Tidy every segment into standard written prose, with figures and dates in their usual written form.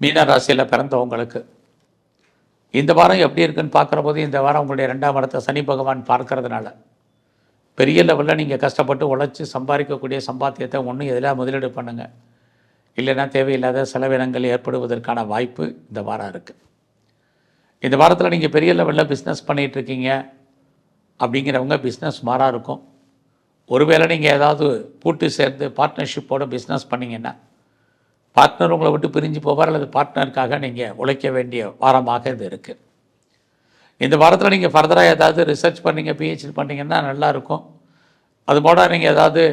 மீன ராசியில் பிறந்தவங்களுக்கு இந்த வாரம் எப்படி இருக்குன்னு பார்க்குற போது இந்த வாரம் உங்களுடைய 2ஆம் இடத்தை சனி பகவான் பார்க்கறதுனால பெரிய லெவலில் நீங்கள் கஷ்டப்பட்டு உழைச்சி சம்பாதிக்கக்கூடிய சம்பாத்தியத்தை ஒன்று எதில் முதலீடு பண்ணுங்கள். இல்லைன்னா தேவையில்லாத செலவினங்கள் ஏற்படுவதற்கான வாய்ப்பு இந்த வாரம் இருக்குது. இந்த வாரத்தில் நீங்கள் பெரிய லெவலில் பிஸ்னஸ் பண்ணிகிட்ருக்கீங்க அப்படிங்கிறவங்க பிஸ்னஸ் மாறாக இருக்கும். ஒருவேளை நீங்கள் ஏதாவது கூட்டு சேர்ந்து பார்ட்னர்ஷிப்போடு பிஸ்னஸ் பண்ணிங்கன்னா பார்ட்னர் உங்களை விட்டு பிரிஞ்சு போவார் அல்லது பார்ட்னருக்காக நீங்கள் உழைக்க வேண்டிய வாரமாக இது இருக்குது. இந்த வாரத்தில் நீங்கள் ஃபர்தராக ஏதாவது ரிசர்ச் பண்ணிங்க, பிஹெச்டி பண்ணிங்கன்னா நல்லாயிருக்கும். அதுபோல் நீங்கள் ஏதாவது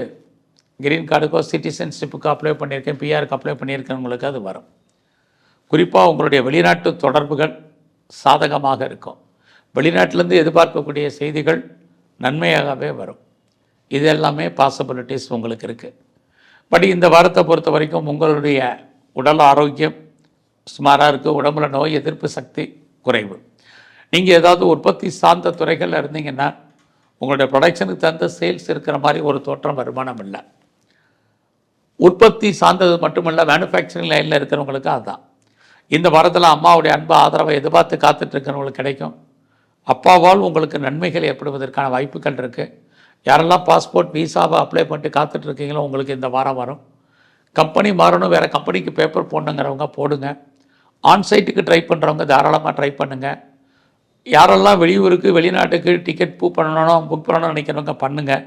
கிரீன் கார்டுக்கோ சிட்டிசன்ஷிப்புக்கு அப்ளை பண்ணியிருக்கேன், பிஆருக்கு அப்ளை பண்ணியிருக்கவங்களுக்கு அது வரும். குறிப்பாக உங்களுடைய வெளிநாட்டு தொடர்புகள் சாதகமாக இருக்கும். வெளிநாட்டிலேருந்து எதிர்பார்க்கக்கூடிய செய்திகள் நன்மையாகவே வரும். இது எல்லாமே பாசிபிலிட்டிஸ் உங்களுக்கு இருக்குது. பட் இந்த வாரத்தை பொறுத்த வரைக்கும் உங்களுடைய உடல் ஆரோக்கியம் சுமாராக இருக்குது. உடம்புல நோய் எதிர்ப்பு சக்தி குறைவு. நீங்கள் ஏதாவது உற்பத்தி சார்ந்த துறைகளில் இருந்தீங்கன்னா உங்களுடைய ப்ரொடக்ஷனுக்கு தகுந்த சேல்ஸ் இருக்கிற மாதிரி ஒரு தோற்றம் வருமானம் இல்லை. உற்பத்தி சார்ந்தது மட்டுமல்ல, மேனுஃபேக்சரிங் லைனில் இருக்கிறவங்களுக்கு அதுதான். இந்த வாரத்தில் அம்மாவுடைய அன்பு ஆதரவை எதிர்பார்த்து காத்துட்ருக்கிறவங்களுக்கு கிடைக்கும். அப்பாவால் உங்களுக்கு நன்மைகள் ஏற்படுவதற்கான வாய்ப்புகள் இருக்குது. யாரெல்லாம் பாஸ்போர்ட் விசாவை அப்ளை பண்ணிட்டு காத்துட்ருக்கீங்களோ உங்களுக்கு இந்த வாரம் வரும். கம்பெனி மாறணும், வேறு கம்பெனிக்கு பேப்பர் போடணுங்கிறவங்க போடுங்க. ஆன்சைட்டுக்கு ட்ரை பண்ணுறவங்க தாராளமாக ட்ரை பண்ணுங்கள். யாரெல்லாம் வெளியூருக்கு வெளிநாட்டுக்கு டிக்கெட் புக் பண்ணணும்னு நினைக்கிறவங்க பண்ணுங்கள்.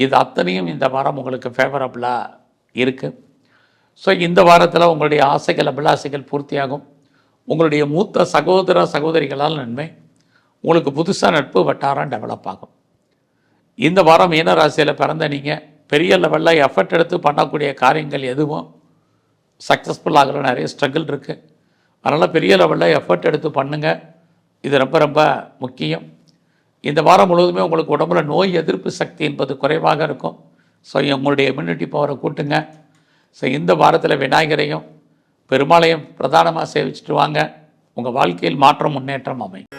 இது அத்தனையும் இந்த வாரம் உங்களுக்கு ஃபேவரபுளாக இருக்குது. ஸோ இந்த வாரத்தில் உங்களுடைய ஆசைகள் அபிலாசைகள் பூர்த்தியாகும். உங்களுடைய மூத்த சகோதர சகோதரிகளால் நன்மை. உங்களுக்கு புதுசாக நட்பு வட்டாரம் டெவலப் ஆகும். இந்த வாரம் மீன ராசியில் பிறந்த நீங்கள் பெரிய லெவலில் எஃபர்ட் எடுத்து பண்ணக்கூடிய காரியங்கள் எதுவும் சக்ஸஸ்ஃபுல் ஆகல. நிறைய ஸ்ட்ரகிள் இருக்குது. அதனால் பெரிய லெவலில் எஃபர்ட் எடுத்து பண்ணுங்கள். இது ரொம்ப ரொம்ப முக்கியம். இந்த வாரம் முழுவதுமே உங்களுக்கு உடம்புல நோய் எதிர்ப்பு சக்தி என்பது குறைவாக இருக்கும். ஸோ உங்களுடைய இம்யூனிட்டி பவரை கூட்டுங்க. ஸோ இந்த வாரத்தில் விநாயகரையும் பெருமாளையும் பிரதானமாக சேவிச்சுட்டு வாங்க. உங்கள் வாழ்க்கையில் மாற்றம் முன்னேற்றம் அமையும்.